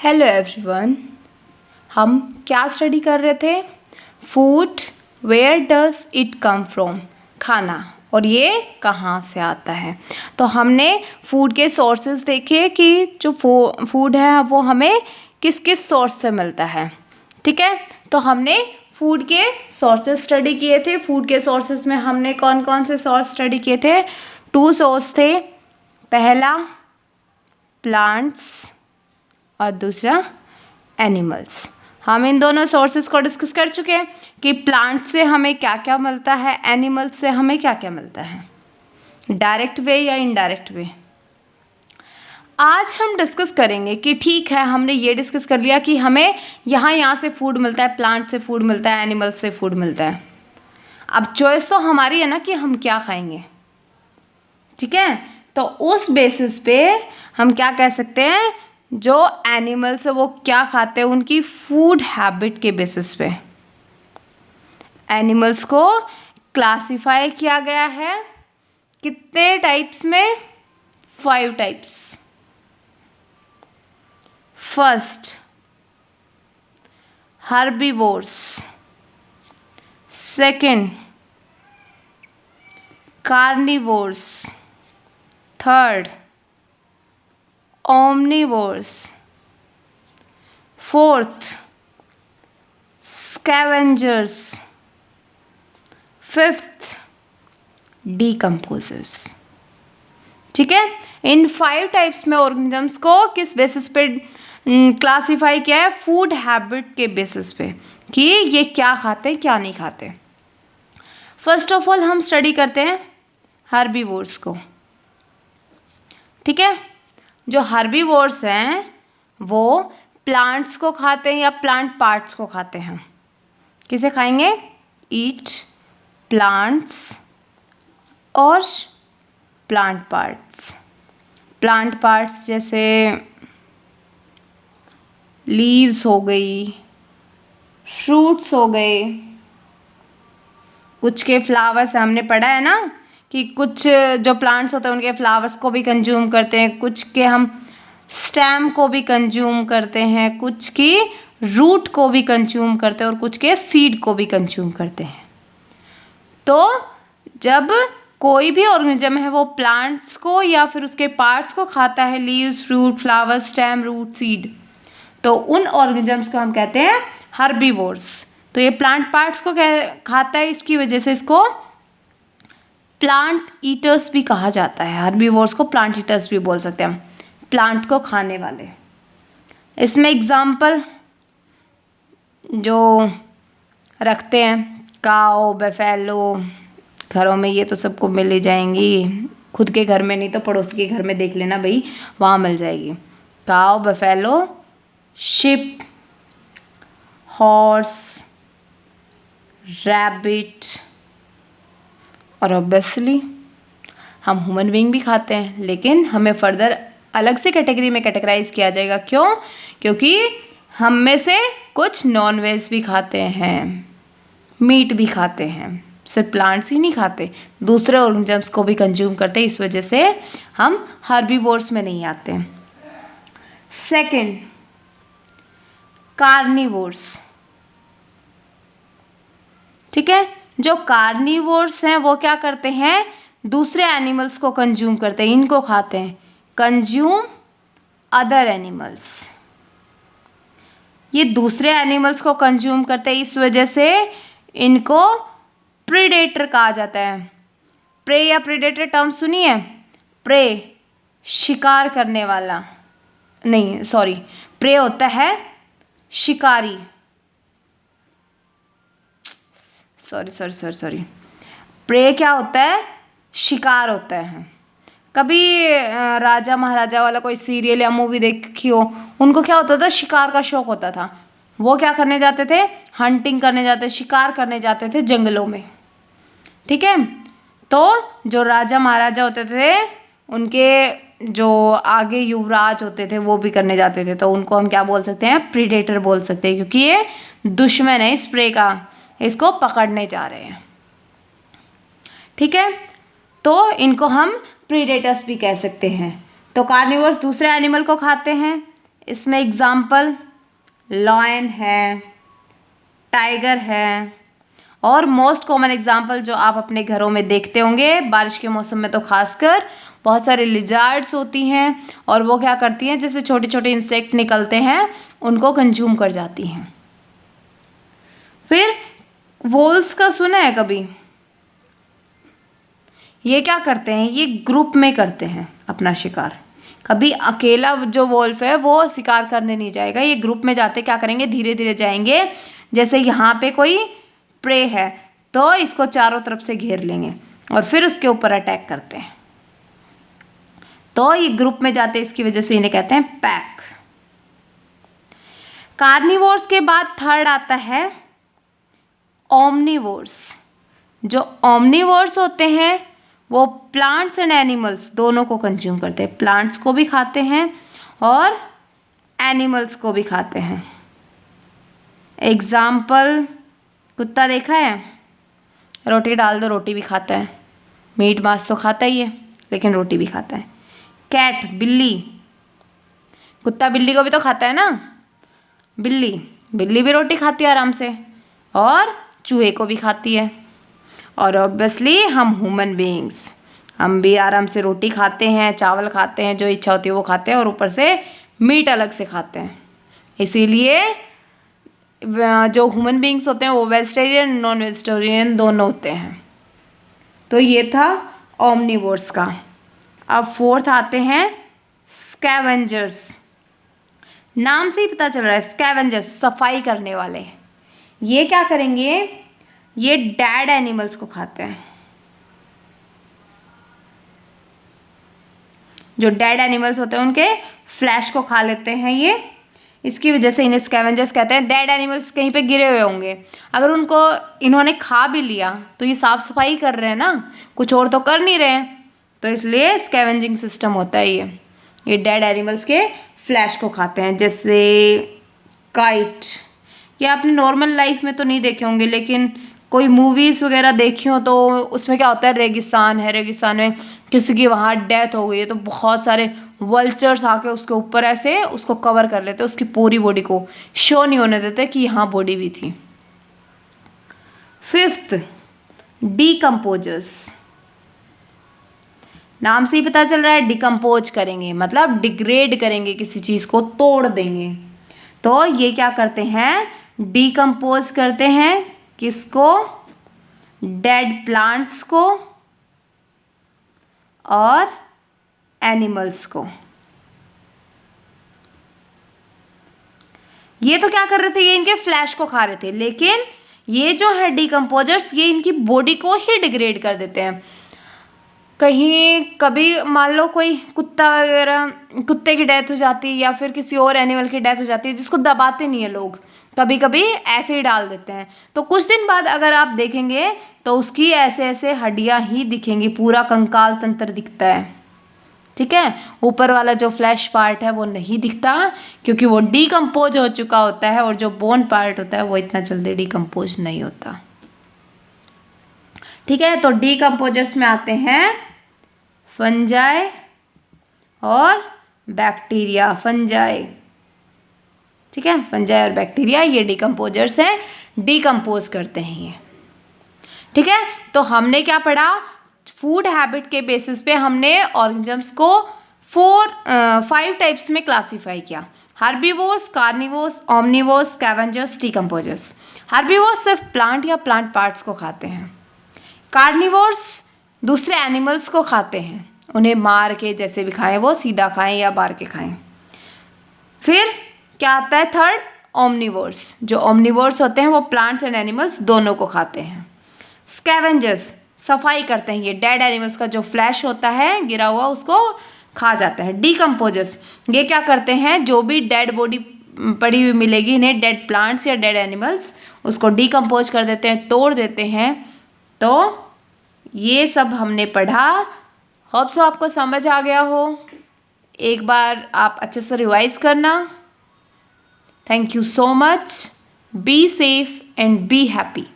Hello everyone. हम क्या study कर रहे थे? Food, where does it come from, खाना, और ये कहाँ से आता है। तो हमने फूड के सोर्सेज देखे कि जो फूड है वो हमें किस किस सोर्स से मिलता है। ठीक है, तो हमने फूड के सोर्सेज स्टडी किए थे। फूड के सोर्सेज में हमने कौन कौन से सोर्स स्टडी किए थे? 2 सोर्स थे। पहला प्लांट्स और दूसरा एनिमल्स। हम इन दोनों सोर्सेज को डिस्कस कर चुके हैं कि प्लांट से हमें क्या क्या मिलता है, एनिमल्स से हमें क्या क्या मिलता है, डायरेक्ट वे या इनडायरेक्ट वे। आज हम डिस्कस करेंगे कि ठीक है, हमने ये डिस्कस कर लिया कि हमें यहाँ से फूड मिलता है, प्लांट से फूड मिलता है, एनिमल्स से फूड मिलता है। अब चॉइस तो हमारी है ना कि हम क्या खाएंगे। ठीक है, तो उस बेसिस पे हम क्या कह सकते हैं, जो एनिमल्स है वो क्या खाते हैं, उनकी फूड हैबिट के बेसिस पे एनिमल्स को क्लासिफाई किया गया है। कितने टाइप्स में? 5 types. First herbivores, second carnivores, third omnivores, fourth scavengers, fifth decomposers। ठीक है, इन 5 टाइप्स में ऑर्गेनिजम्स को किस बेसिस पे क्लासिफाई किया है? फूड हैबिट के बेसिस पे कि ये क्या खाते हैं क्या नहीं खाते। फर्स्ट ऑफ ऑल हम स्टडी करते हैं हर्बीवोर्स को। ठीक है, जो हर्बीवोर्स हैं वो प्लांट्स को खाते हैं या प्लांट पार्ट्स को खाते हैं। किसे खाएंगे? ईट प्लांट्स और प्लांट पार्ट्स। प्लांट पार्ट्स जैसे लीव्स हो गई, फ्रूट्स हो गए, कुछ के फ्लावर्स हमने पढ़ा है ना कि कुछ जो प्लांट्स होते हैं उनके फ्लावर्स को भी कंज्यूम करते हैं, कुछ के हम स्टेम को भी कंज्यूम करते हैं, कुछ की रूट को भी कंज्यूम करते हैं और कुछ के सीड को भी कंज्यूम करते हैं। तो जब कोई भी ऑर्गेनिज्म है वो प्लांट्स को या फिर उसके पार्ट्स को खाता है, leaves, fruit, flower, stem, root, seed, तो उन ऑर्गेनिजम्स को हम कहते हैं हर्बीवोर्स। तो ये प्लांट पार्ट्स को खाता है, इसकी वजह से इसको प्लांट ईटर्स भी कहा जाता है। हर्बीवोर्स को प्लांट ईटर्स भी बोल सकते हैं हम, प्लांट को खाने वाले। इसमें एग्जाम्पल जो रखते हैं काओ, बफेलो, घरों में ये तो सबको मिल ही जाएंगी, खुद के घर में नहीं तो पड़ोसी के घर में देख लेना भाई, वहाँ मिल जाएगी। काओ, बफेलो, शिप, हॉर्स, रैबिट, और ऑब्वियसली हम ह्यूमन बीइंग भी खाते हैं, लेकिन हमें फर्दर अलग से कैटेगरी में कैटेगराइज किया जाएगा। क्यों? क्योंकि हम में से कुछ नॉन वेज भी खाते हैं, मीट भी खाते हैं, सिर्फ प्लांट्स ही नहीं खाते, दूसरे ऑर्गेनिजम्स को भी कंज्यूम करते हैं, इस वजह से हम हर्बीवोर्स में नहीं आते हैं। Second carnivores. ठीक है, जो कार्निवोर्स हैं वो क्या करते हैं? दूसरे एनिमल्स को कंज्यूम करते हैं, इनको खाते हैं। कंज्यूम अदर एनिमल्स, ये दूसरे एनिमल्स को कंज्यूम करते हैं, इस वजह से इनको प्रीडेटर कहा जाता है। प्रे या प्रीडेटर टर्म सुनी है? प्रे शिकार करने वाला, नहीं सॉरी, प्रे होता है शिकारी, सॉरी, प्रे क्या होता है? शिकार होता है। कभी राजा महाराजा वाला कोई सीरियल या मूवी देखी हो, उनको क्या होता था? शिकार का शौक होता था। वो क्या करने जाते थे? हंटिंग करने जाते, शिकार करने जाते थे जंगलों में। ठीक है, तो जो राजा महाराजा होते थे उनके जो आगे युवराज होते थे वो भी करने जाते थे, तो उनको हम क्या बोल सकते हैं? प्रीडेटर बोल सकते हैं, क्योंकि ये दुश्मन है इस प्रे का, इसको पकड़ने जा रहे हैं। ठीक है, तो इनको हम प्रीडेटर्स भी कह सकते हैं। तो कार्निवोर्स दूसरे एनिमल को खाते हैं, इसमें एग्जाम्पल लॉयन है, टाइगर है, और मोस्ट कॉमन एग्जाम्पल जो आप अपने घरों में देखते होंगे बारिश के मौसम में तो खासकर, बहुत सारे लिजार्ड्स होती हैं और वो क्या करती हैं, जैसे छोटे छोटे इंसेक्ट निकलते हैं उनको कंज्यूम कर जाती हैं। फिर वोल्स का सुना है कभी? ये क्या करते हैं, ये ग्रुप में करते हैं अपना शिकार। कभी अकेला जो वोल्फ है वो शिकार करने नहीं जाएगा, ये ग्रुप में जाते क्या करेंगे, धीरे धीरे जाएंगे। जैसे यहाँ पे कोई प्रे है तो इसको चारों तरफ से घेर लेंगे और फिर उसके ऊपर अटैक करते हैं। तो ये ग्रुप में जाते हैं, इसकी वजह से इन्हें कहते हैं पैक। कार्निवोर्स के बाद थर्ड आता है ओमनीवोर्स। जो ओमनीवोर्स होते हैं वो प्लांट्स एंड एनिमल्स दोनों को कंज्यूम करते हैं, प्लांट्स को भी खाते हैं और एनिमल्स को भी खाते हैं। एग्जाम्पल, कुत्ता देखा है, रोटी डाल दो रोटी भी खाता है, मीट मांस तो खाता ही है लेकिन रोटी भी खाता है। कैट, बिल्ली, कुत्ता बिल्ली को भी तो खाता है ना, बिल्ली भी रोटी खाती है आराम से और चूहे को भी खाती है। और ऑब्वियसली हम ह्यूमन बीइंग्स, हम भी आराम से रोटी खाते हैं, चावल खाते हैं, जो इच्छा होती है वो खाते हैं और ऊपर से मीट अलग से खाते हैं। इसीलिए जो ह्यूमन बीइंग्स होते हैं वो वेजिटेरियन नॉन वेजिटेरियन दोनों होते हैं। तो ये था ओमनीवोर्स का। अब फोर्थ आते हैं स्कैवेंजर्स। नाम से ही पता चल रहा है स्कैवेंजर्स, सफाई करने वाले। ये क्या करेंगे, ये डेड एनिमल्स को खाते हैं। जो डेड एनिमल्स होते हैं उनके फ्लैश को खा लेते हैं ये, इसकी वजह से इन्हें स्कैवेंजर्स कहते हैं। डेड एनिमल्स कहीं पे गिरे हुए होंगे, अगर उनको इन्होंने खा भी लिया तो ये साफ सफाई कर रहे हैं ना, कुछ और तो कर नहीं रहे हैं, तो इसलिए स्कैवेंजिंग सिस्टम होता है ये डेड एनिमल्स के फ्लैश को खाते हैं। जैसे काइट, ये आपने नॉर्मल लाइफ में तो नहीं देखे होंगे लेकिन कोई मूवीज़ वगैरह देखी हो तो उसमें क्या होता है, रेगिस्तान है, रेगिस्तान में किसी की वहाँ डेथ हो गई है तो बहुत सारे वल्चर्स आके उसके ऊपर ऐसे उसको कवर कर लेते, उसकी पूरी बॉडी को शो नहीं होने देते कि यहाँ बॉडी भी थी। Fifth, decomposers. नाम से ही पता चल रहा है डिकम्पोज करेंगे, मतलब डिग्रेड करेंगे, किसी चीज़ को तोड़ देंगे। तो ये क्या करते हैं, डीकम्पोज करते हैं किसको, डेड प्लांट्स को और एनिमल्स को। ये तो क्या कर रहे थे, ये इनके फ्लैश को खा रहे थे, लेकिन ये जो है डीकम्पोजर्स ये इनकी बॉडी को ही डिग्रेड कर देते हैं। कहीं कभी मान लो कोई कुत्ता वगैरह, कुत्ते की डेथ हो जाती है या फिर किसी और एनिमल की डेथ हो जाती है जिसको दबाते नहीं है लोग, कभी कभी ऐसे ही डाल देते हैं, तो कुछ दिन बाद अगर आप देखेंगे तो उसकी ऐसे ऐसे हड्डियां ही दिखेंगी, पूरा कंकाल तंत्र दिखता है। ठीक है, ऊपर वाला जो फ्लैश पार्ट है वो नहीं दिखता क्योंकि वो डीकम्पोज हो चुका होता है, और जो बोन पार्ट होता है वो इतना जल्दी डीकम्पोज नहीं होता। ठीक है, तो डीकम्पोजर्स में आते हैं फंजाई और बैक्टीरिया। फंजाई, ठीक है, फंजाई और बैक्टीरिया ये डीकम्पोजर्स हैं, डीकम्पोज करते हैं ये। ठीक है, तो हमने क्या पढ़ा, फूड हैबिट के बेसिस पे हमने ऑर्गेनिजम्स को 5 टाइप्स में क्लासीफाई किया। Herbivores, carnivores, omnivores, scavengers, decomposers. Herbivores सिर्फ प्लांट या प्लांट पार्ट्स को खाते हैं। कार्निवोर्स दूसरे एनिमल्स को खाते हैं, उन्हें मार के जैसे भी खाएं, वो सीधा खाएं या बार के खाएं। फिर क्या आता है थर्ड, ओमनीवोर्स। जो ओमनीवोर्स होते हैं वो प्लांट्स एंड एनिमल्स दोनों को खाते हैं। स्कैवेंजर्स सफाई करते हैं, ये डेड एनिमल्स का जो फ्लैश होता है गिरा हुआ उसको खा जाता है। डीकम्पोजर्स ये क्या करते हैं, जो भी डेड बॉडी पड़ी हुई मिलेगी इन्हें, डेड प्लांट्स या डेड एनिमल्स, उसको डीकम्पोज कर देते हैं, तोड़ देते हैं। तो ये सब हमने पढ़ा, होप सो आपको समझ आ गया हो। एक बार आप अच्छे से रिवाइज करना। Thank you so much, be safe and be happy.